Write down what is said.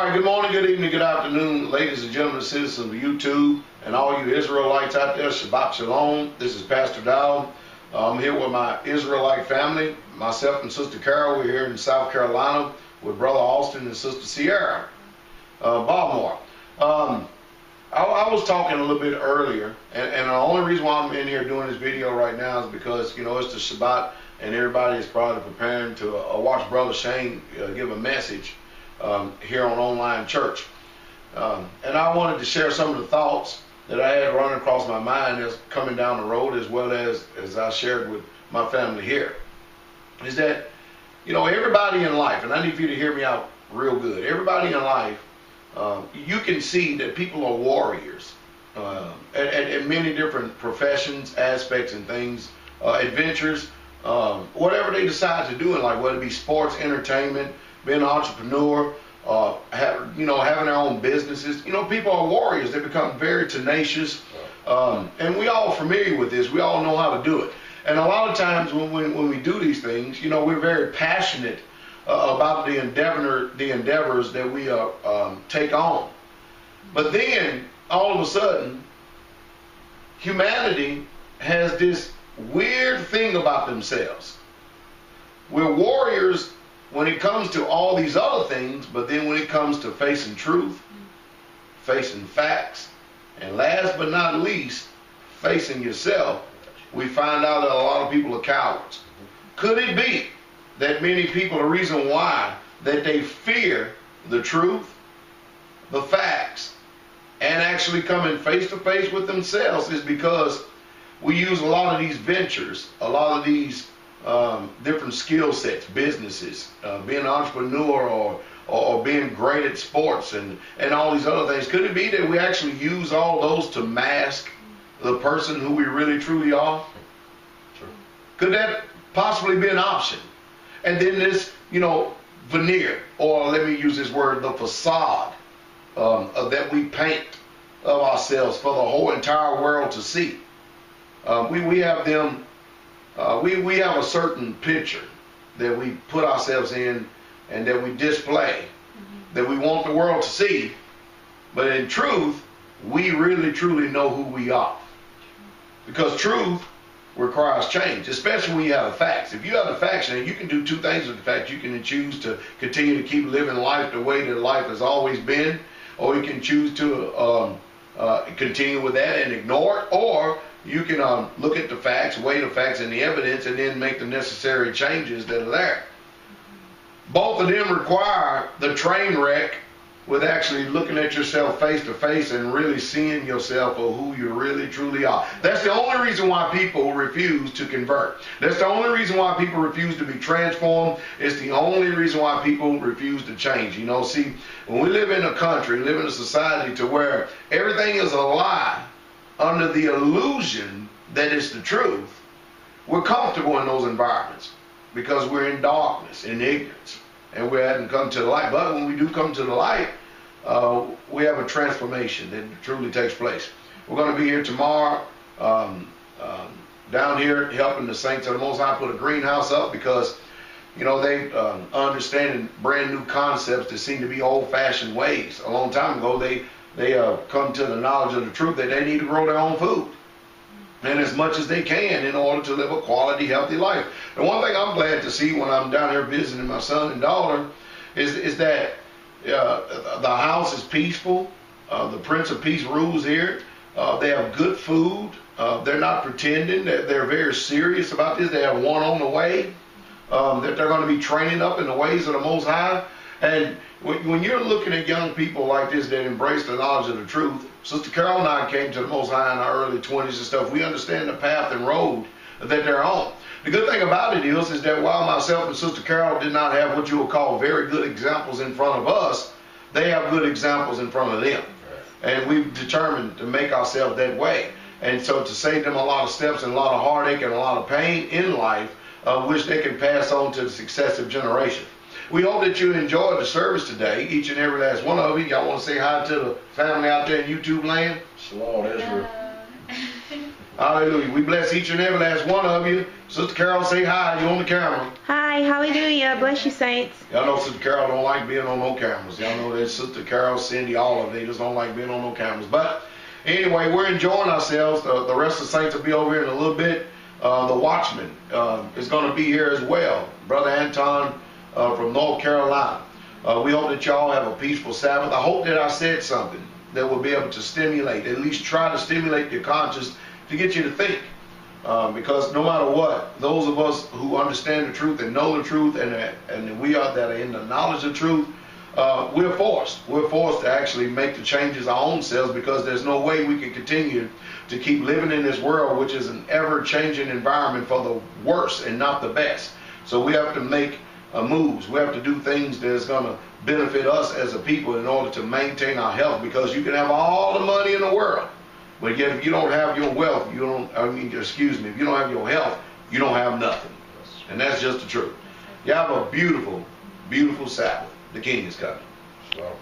right, good morning, good evening, good afternoon, ladies and gentlemen, citizens of YouTube, and all you Israelites out there. Shabbat Shalom. This is Pastor Dowd. I'm here with my Israelite family, myself and Sister Carol. We're here in South Carolina with Brother Austin and Sister Sierra Baltimore. I was talking a little bit earlier, and the only reason why I'm in here doing this video right now is because, you know, it's the Shabbat, and everybody is probably preparing to watch Brother Shane give a message here on Online Church. And I wanted to share some of the thoughts that I had running across my mind as coming down the road, as well as I shared with my family here, is that, you know, everybody in life, and I need for you to hear me out real good, everybody in life, you can see that people are warriors at many different professions, aspects, and things, adventures, whatever they decide to do in life, whether it be sports, entertainment, being an entrepreneur, having their own businesses. You know, people are warriors. They become very tenacious, and we all familiar with this. We all know how to do it. And a lot of times when we do these things, you know, we're very passionate about the endeavors that we take on. But then all of a sudden, humanity has this weird thing about themselves. We're warriors when it comes to all these other things, but then when it comes to facing truth, facing facts, and last but not least, facing yourself, we find out that a lot of people are cowards. Could it be that many people, the reason why that they fear the truth, the facts, and actually coming face to face with themselves is because we use a lot of these ventures, a lot of these different skill sets, businesses, being an entrepreneur or being great at sports and all these other things. Could it be that we actually use all those to mask the person who we really truly are? Sure. Could that possibly be an option? And then this, you know, veneer, or let me use this word, the facade that we paint of ourselves for the whole entire world to see. We have them. We have a certain picture that we put ourselves in and that we display, that we want the world to see. But in truth, we really truly know who we are. Because truth requires change, especially when you have the facts. If you have the facts, and you can do two things with the facts. You can choose to continue to keep living life the way that life has always been, or you can choose to continue with that and ignore it, or you can look at the facts, weigh the facts and the evidence, and then make the necessary changes that are there. Both of them require the train wreck with actually looking at yourself face to face and really seeing yourself for who you really truly are. That's the only reason why people refuse to convert. That's the only reason why people refuse to be transformed. It's the only reason why people refuse to change. You know, see, when we live in a country, live in a society to where everything is a lie, under the illusion that it's the truth, we're comfortable in those environments because we're in darkness, in ignorance, and we haven't come to the light. But when we do come to the light, we have a transformation that truly takes place. We're going to be here tomorrow down here helping the saints of the Most High put a greenhouse up because, you know, they understanding brand new concepts that seem to be old-fashioned ways. A long time ago, they come to the knowledge of the truth that they need to grow their own food, and as much as they can in order to live a quality, healthy life. And one thing I'm glad to see when I'm down here visiting my son and daughter is that the house is peaceful. The Prince of Peace rules here. They have good food. They're not pretending. They're very serious about this. They have one on the way that they're going to be training up in the ways of the Most High. And when you're looking at young people like this that embrace the knowledge of the truth, Sister Carol and I came to the Most High in our early 20s and stuff. We understand the path and road that they're on. The good thing about it is that while myself and Sister Carol did not have what you would call very good examples in front of us, they have good examples in front of them. And we've determined to make ourselves that way. And so to save them a lot of steps and a lot of heartache and a lot of pain in life, which they can pass on to the successive generation. We hope that you enjoyed the service today, each and every last one of you. Y'all want to say hi to the family out there in YouTube land? Shalom, Israel. Hallelujah. We bless each and every last one of you. Sister Carol, say hi. You on the camera. Hi, hallelujah. Bless you, saints. Y'all know Sister Carol don't like being on no cameras. Y'all know that Sister Carol, Cindy, all of them, they just don't like being on no cameras. But anyway, we're enjoying ourselves. The rest of the saints will be over here in a little bit. The Watchman is going to be here as well. Brother Anton from North Carolina. We hope that y'all have a peaceful Sabbath. I hope that I said something that will be able to stimulate, at least try to stimulate your conscience to get you to think. Because no matter what, those of us who understand the truth and know the truth, and we are that are in the knowledge of truth, we're forced to actually make the changes our own selves, because there's no way we can continue to keep living in this world, which is an ever-changing environment for the worse and not the best. So we have to make moves. We have to do things that's going to benefit us as a people in order to maintain our health, because you can have all the money in the world, but yet if you don't have your wealth, if you don't have your health, you don't have nothing. And that's just the truth. You have a beautiful, beautiful Sabbath. The King is coming. So.